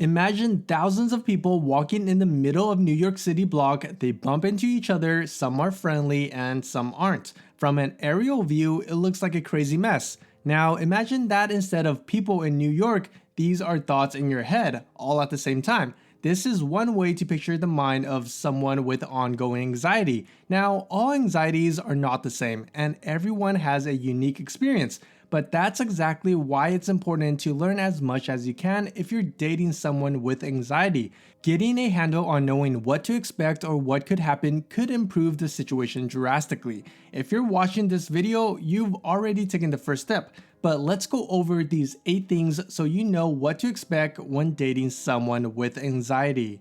Imagine thousands of people walking in the middle of New York City block. They bump into each other, some are friendly and some aren't. From an aerial view, it looks like a crazy mess. Now imagine that instead of people in New York, these are thoughts in your head, all at the same time. This is one way to picture the mind of someone with ongoing anxiety. Now, all anxieties are not the same, and everyone has a unique experience. But that's exactly why it's important to learn as much as you can if you're dating someone with anxiety. Getting a handle on knowing what to expect or what could happen could improve the situation drastically. If you're watching this video, you've already taken the first step. But let's go over these 8 things so you know what to expect when dating someone with anxiety.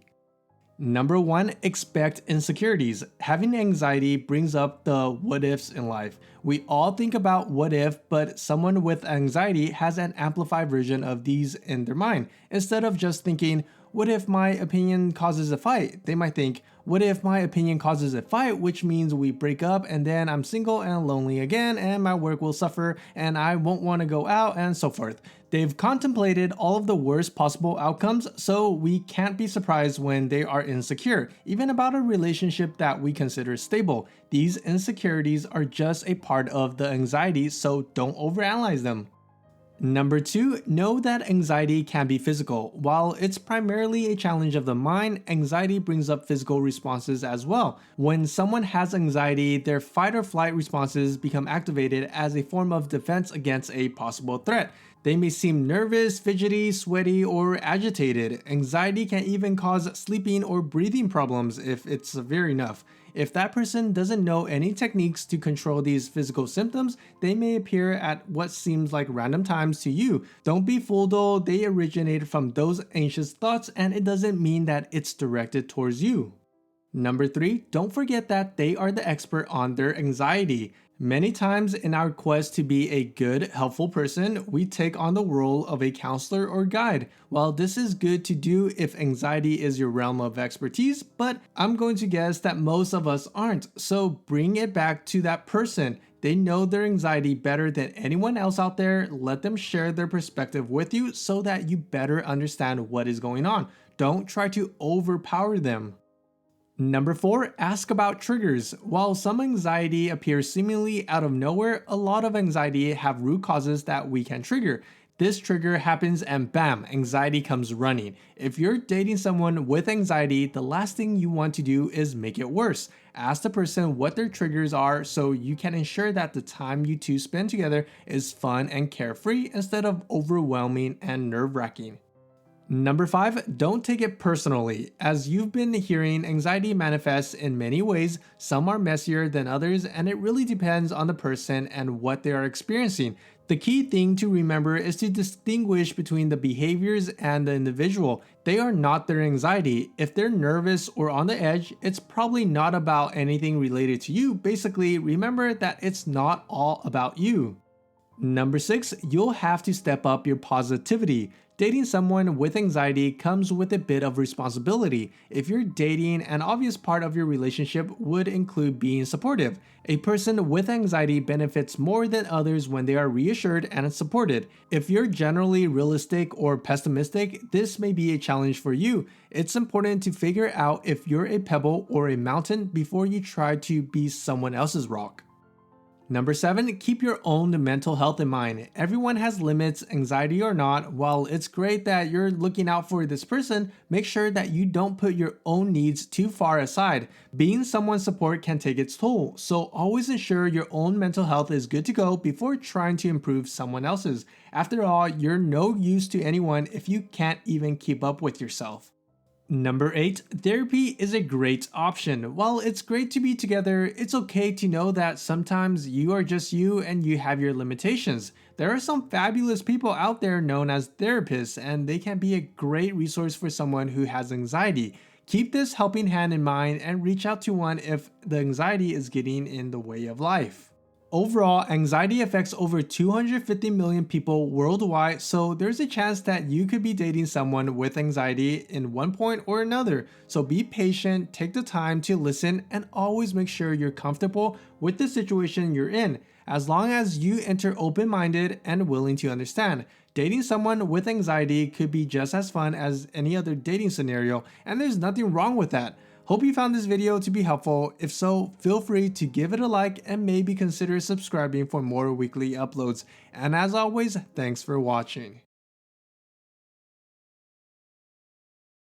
Number 1, expect insecurities. Having anxiety brings up the what ifs in life. We all think about what if, but someone with anxiety has an amplified version of these in their mind. Instead of just thinking, what if my opinion causes a fight? They might think, what if my opinion causes a fight, which means we break up and then I'm single and lonely again and my work will suffer and I won't want to go out and so forth. They've contemplated all of the worst possible outcomes, so we can't be surprised when they are insecure, even about a relationship that we consider stable. These insecurities are just a part of the anxiety, so don't overanalyze them. Number 2, know that anxiety can be physical. While it's primarily a challenge of the mind, anxiety brings up physical responses as well. When someone has anxiety, their fight or flight responses become activated as a form of defense against a possible threat. They may seem nervous, fidgety, sweaty, or agitated. Anxiety can even cause sleeping or breathing problems if it's severe enough. If that person doesn't know any techniques to control these physical symptoms, they may appear at what seems like random times to you. Don't be fooled though, they originated from those anxious thoughts and it doesn't mean that it's directed towards you. Number 3, don't forget that they are the expert on their anxiety. Many times in our quest to be a good, helpful person, we take on the role of a counselor or guide. While this is good to do if anxiety is your realm of expertise, but I'm going to guess that most of us aren't, so bring it back to that person. They know their anxiety better than anyone else out there. Let them share their perspective with you so that you better understand what is going on. Don't try to overpower them. Number 4, ask about triggers. While some anxiety appears seemingly out of nowhere, a lot of anxiety have root causes that we can trigger. This trigger happens and bam, anxiety comes running. If you're dating someone with anxiety, the last thing you want to do is make it worse. Ask the person what their triggers are so you can ensure that the time you two spend together is fun and carefree instead of overwhelming and nerve-wracking. Number 5, don't take it personally. As you've been hearing, anxiety manifests in many ways. Some are messier than others, and it really depends on the person and what they are experiencing. The key thing to remember is to distinguish between the behaviors and the individual. They are not their anxiety. If they're nervous or on the edge, it's probably not about anything related to you. Basically, remember that it's not all about you. Number 6, you'll have to step up your positivity. Dating someone with anxiety comes with a bit of responsibility. If you're dating, an obvious part of your relationship would include being supportive. A person with anxiety benefits more than others when they are reassured and supported. If you're generally realistic or pessimistic, this may be a challenge for you. It's important to figure out if you're a pebble or a mountain before you try to be someone else's rock. Number 7, keep your own mental health in mind. Everyone has limits, anxiety or not. While it's great that you're looking out for this person, make sure that you don't put your own needs too far aside. Being someone's support can take its toll, so always ensure your own mental health is good to go before trying to improve someone else's. After all, you're no use to anyone if you can't even keep up with yourself. Number 8, therapy is a great option. While it's great to be together, it's okay to know that sometimes you are just you and you have your limitations. There are some fabulous people out there known as therapists, and they can be a great resource for someone who has anxiety. Keep this helping hand in mind and reach out to one if the anxiety is getting in the way of life. Overall, anxiety affects over 250 million people worldwide, so there's a chance that you could be dating someone with anxiety in one point or another. So be patient, take the time to listen, and always make sure you're comfortable with the situation you're in, as long as you enter open-minded and willing to understand. dating someone with anxiety could be just as fun as any other dating scenario, and there's nothing wrong with that. Hope you found this video to be helpful. If so, feel free to give it a like and maybe consider subscribing for more weekly uploads. And as always, thanks for watching.